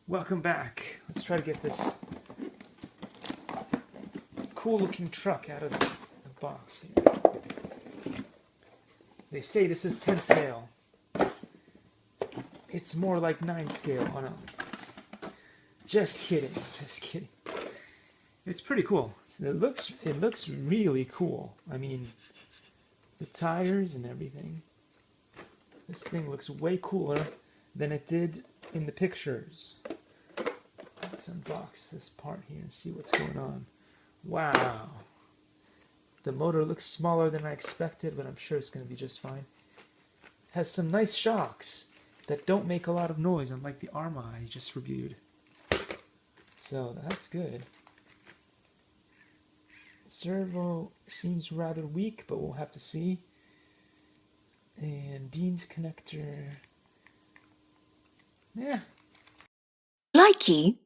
Welcome back. Let's try to get this cool looking truck out of the box here. They say this is 10 scale. It's more like 9 scale. Oh no. Just kidding. Just kidding. It's pretty cool. It looks really cool. I mean, the tires and everything. This thing looks way cooler than it did in the pictures. Let's unbox this part here and see what's going on. Wow. The motor looks smaller than I expected, but I'm sure it's going to be just fine. Has some nice shocks that don't make a lot of noise, unlike the Arma I just reviewed. So that's good. Servo seems rather weak, but we'll have to see. And Dean's connector. Yeah. Likey